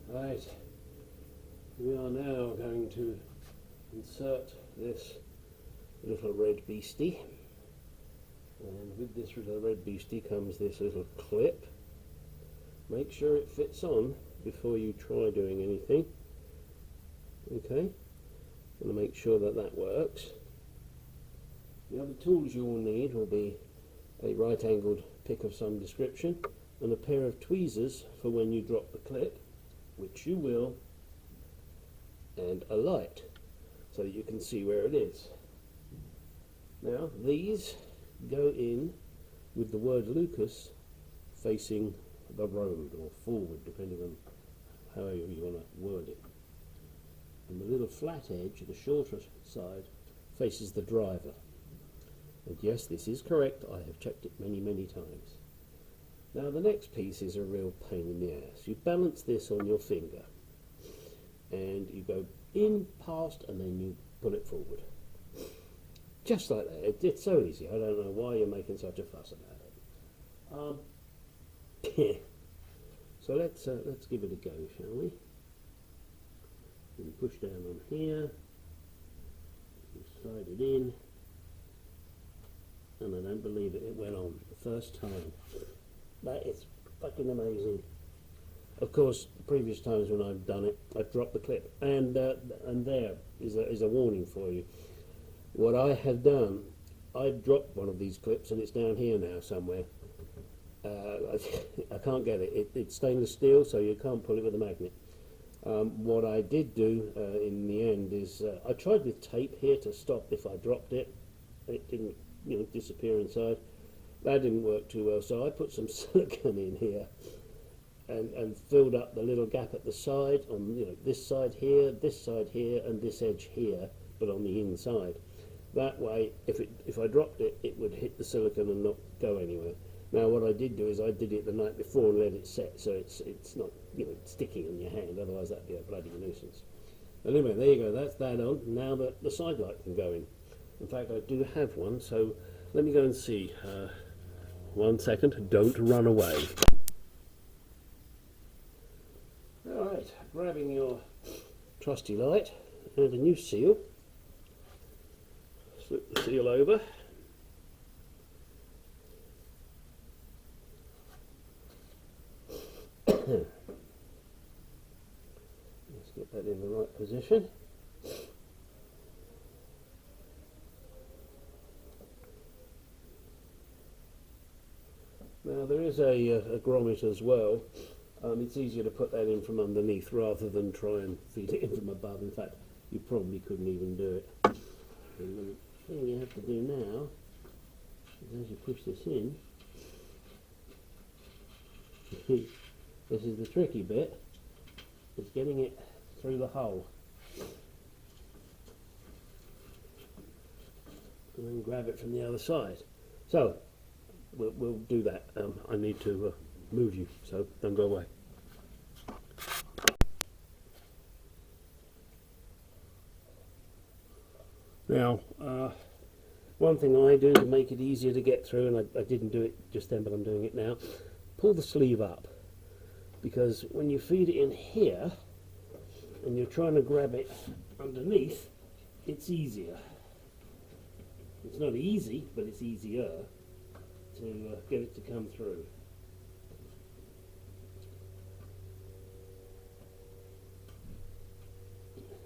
Right, we are now going to insert this little red beastie, and with this little red beastie comes this little clip. Make sure it fits on before you try doing anything. Okay, going to make sure that that works. The other tools you will need will be a right angled pick of some description and a pair of tweezers for when you drop the clip, which you will, and a light so that you can see where it is. Now these go in with the word Lucas facing the road or forward, depending on however you want to word it. And the little flat edge, the shorter side, faces the driver. And yes, this is correct, I have checked it many times. Now the next piece is a real pain in the ass. You balance this on your finger and you go in, past, and then you pull it forward. Just like that. It's so easy. I don't know why you're making such a fuss about it. So let's give it a go, shall we? You push down on here, you slide it in, and I don't believe it went on the first time. That is fucking amazing. Of course, previous times when I've done it, I've dropped the clip, and there is a warning for you. What I have done, I've dropped one of these clips, and it's down here now somewhere. I can't get it. It's stainless steel, so you can't pull it with a magnet. What I did do in the end is I tried with tape here to stop if I dropped it. It didn't, disappear inside. That didn't work too well, so I put some silicone in here and filled up the little gap at the side on this side here, and this edge here, but on the inside. That way, if I dropped it, it would hit the silicone and not go anywhere. Now what I did do is I did it the night before and let it set, so it's not sticking on your hand, otherwise that'd be a bloody nuisance. Anyway, there you go, that's that on. Now that the side light can go in. In fact, I do have one, so let me go and see. 1 second, don't run away. Alright, grabbing your trusty light and a new seal. Slip the seal over. Let's get that in the right position. Now there is a grommet as well. It's easier to put that in from underneath rather than try and feed it in from above. In fact, you probably couldn't even do it. And the thing you have to do now is as you push this in, this is the tricky bit, is getting it through the hole. And then grab it from the other side. So, we'll do that. I need to move you, so don't go away. Now, one thing I do to make it easier to get through, and I didn't do it just then, but I'm doing it now, pull the sleeve up, because when you feed it in here and you're trying to grab it underneath, it's easier. It's not easy, but it's easier to get it to come through.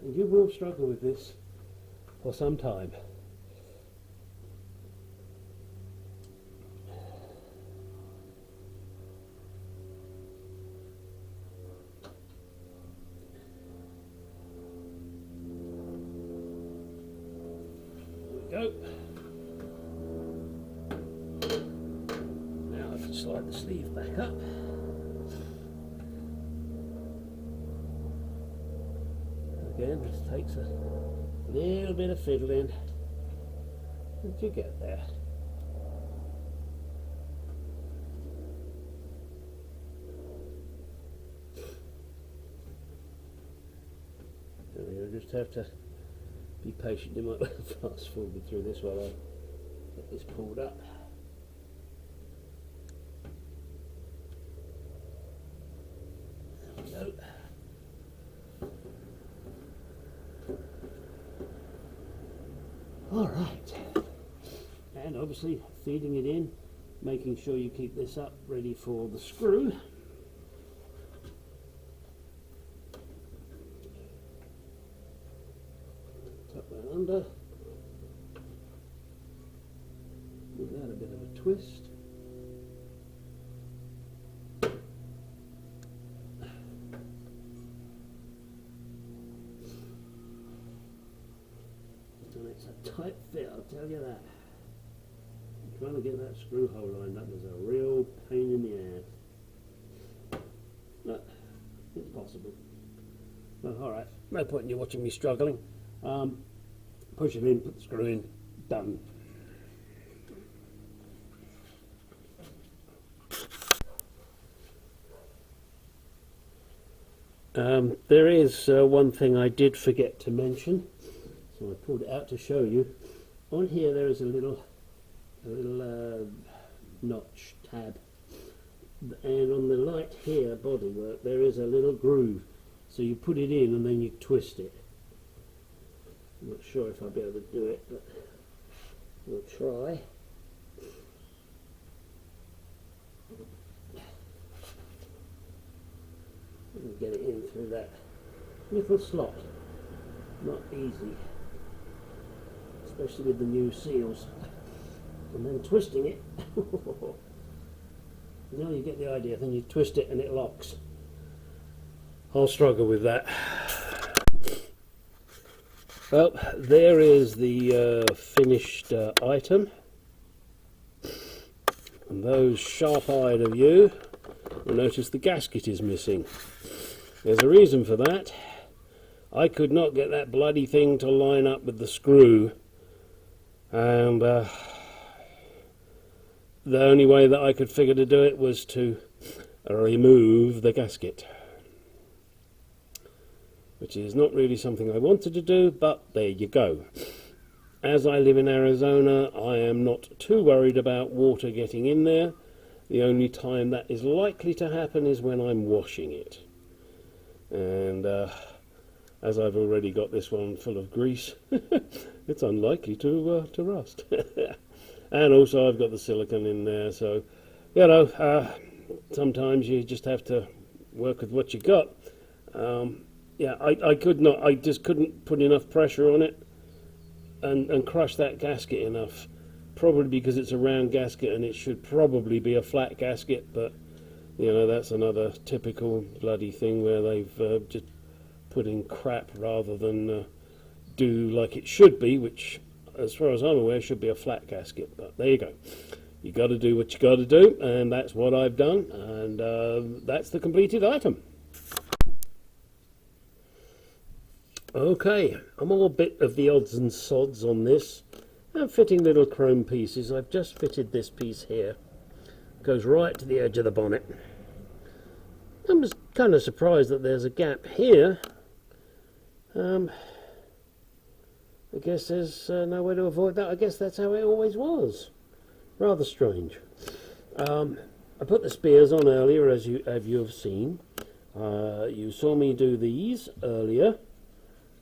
And you will struggle with this for some time. Go. Now I can slide the sleeve back up. Again, this takes a little bit of fiddling, but you get there. And you'll just have to be patient. You might fast forward through this while I get this pulled up. There we go. All right, and obviously feeding it in, making sure you keep this up ready for the screw. Tuck that under. Give that a bit of a twist. And it's a tight fit, I'll tell you that. Trying to get that screw hole lined up is a real pain in the ass. But it's possible. Well, alright, no point in you watching me struggling. Push it in, put the screw in, done. There is one thing I did forget to mention, so I pulled it out to show you. On here there is a little notch tab, and on the light here bodywork there is a little groove, so you put it in and then you twist it. I'm not sure if I'll be able to do it, but we'll try. And get it in through that little slot. Not easy, especially with the new seals. And then twisting it, you know, you get the idea. Then you twist it and it locks. I'll struggle with that. Well, there is the finished item. And those sharp-eyed of you will notice the gasket is missing. There's a reason for that. I could not get that bloody thing to line up with the screw, and the only way that I could figure to do it was to remove the gasket, which is not really something I wanted to do, but there you go. As I live in Arizona, I am not too worried about water getting in there. The only time that is likely to happen is when I'm washing it. And as I've already got this one full of grease, it's unlikely to rust. And also I've got the silicone in there, so, you know, sometimes you just have to work with what you got. Yeah, I just couldn't put enough pressure on it and crush that gasket enough. Probably because it's a round gasket and it should probably be a flat gasket, but you know, that's another typical bloody thing where they've just put in crap rather than do like it should be, which as far as I'm aware should be a flat gasket. But there you go, you got to do what you got to do, and that's what I've done, and that's the completed item. Okay, I'm all a bit of the odds and sods on this. I'm fitting little chrome pieces. I've just fitted this piece here. Goes right to the edge of the bonnet. I'm just kind of surprised that there's a gap here. I guess there's no way to avoid that. I guess that's how it always was. Rather strange. I put the spears on earlier, as you have seen. You saw me do these earlier.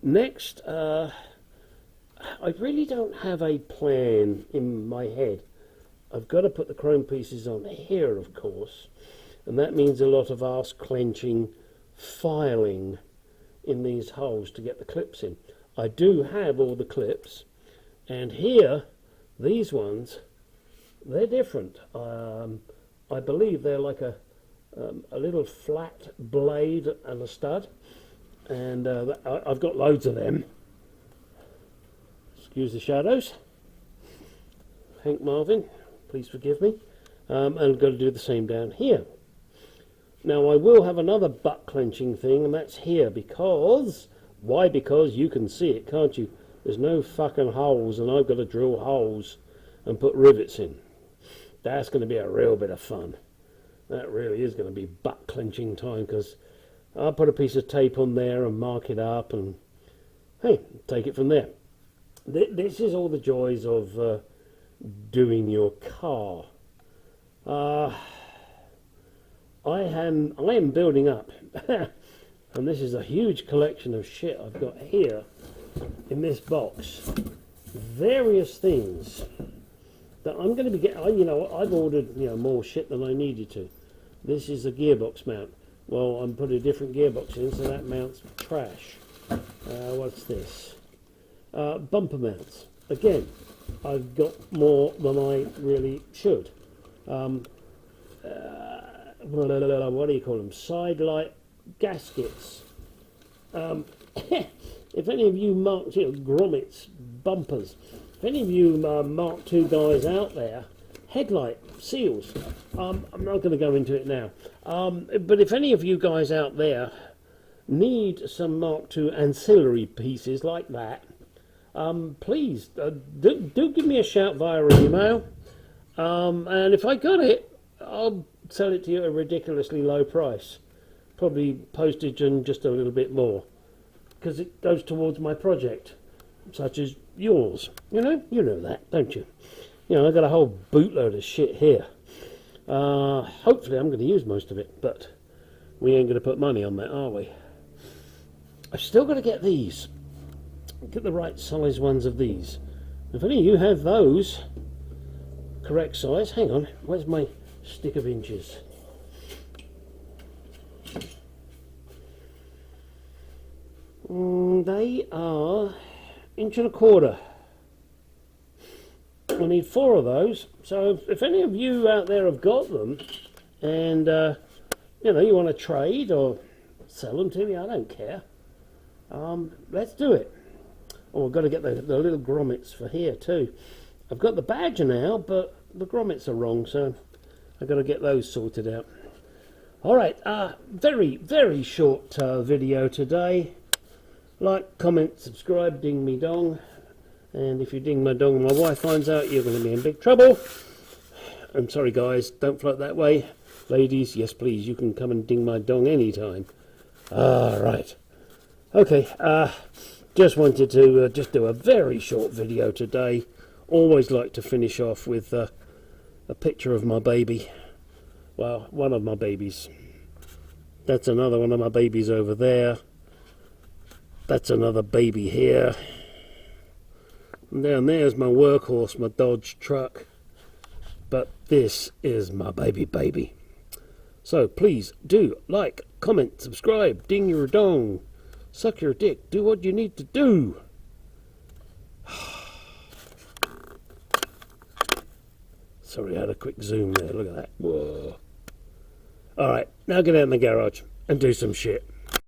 Next, I really don't have a plan in my head. I've got to put the chrome pieces on here, of course, and that means a lot of arse clenching, filing in these holes to get the clips in. I do have all the clips, and here, these ones, they're different. I believe they're like a little flat blade and a stud, and I've got loads of them. Excuse the shadows. Hank Marvin, please forgive me. And I've got to do the same down here. Now I will have another butt clenching thing, and that's here, because, why? Because you can see it, can't you? There's no fucking holes, and I've got to drill holes and put rivets in. That's going to be a real bit of fun. That really is going to be butt clenching time, because I'll put a piece of tape on there and mark it up, and hey, take it from there. This is all the joys of doing your car. I am building up, and this is a huge collection of shit I've got here in this box. various things that I'm going to be getting. You know, I've ordered more shit than I needed to. This is a gearbox mount. Well, I'm putting a different gearbox in, so that mount's trash. What's this? Bumper mounts. Again, I've got more than I really should. What do you call them? Side light gaskets. If any of you grommets, bumpers, if any of you Mark II guys out there, headlight seals, I'm not going to go into it now, but if any of you guys out there need some Mark II ancillary pieces like that, please do give me a shout via email, and if I got it, I'll sell it to you at a ridiculously low price, probably postage and just a little bit more, because it goes towards my project, such as yours. You know that, don't you? I've got a whole bootload of shit here. Hopefully I'm going to use most of it, but we ain't going to put money on that, are we? I've still got to get these. Get the right size ones of these. If any of you have those, correct size, hang on, where's my stick of inches? They are 1.25 inches. I need 4 of those, so if any of you out there have got them and you want to trade or sell them to me, I don't care. Let's do it. Oh, I've got to get the little grommets for here too. I've got the badger now, but the grommets are wrong, so I've got to get those sorted out. Alright, very, very short video today. Like, comment, subscribe, ding me dong. And if you ding my dong and my wife finds out, you're going to be in big trouble. I'm sorry guys, don't float that way. Ladies, yes please, you can come and ding my dong anytime. Right. Okay, just wanted to just do a very short video today. Always like to finish off with a picture of my baby. Well, one of my babies. That's another one of my babies over there. That's another baby here. And down there's my workhorse, my Dodge truck. But this is my baby. So please do like, comment, subscribe, ding your dong, suck your dick, do what you need to do. Sorry, I had a quick zoom there, look at that. Whoa. Alright, now get out in the garage and do some shit.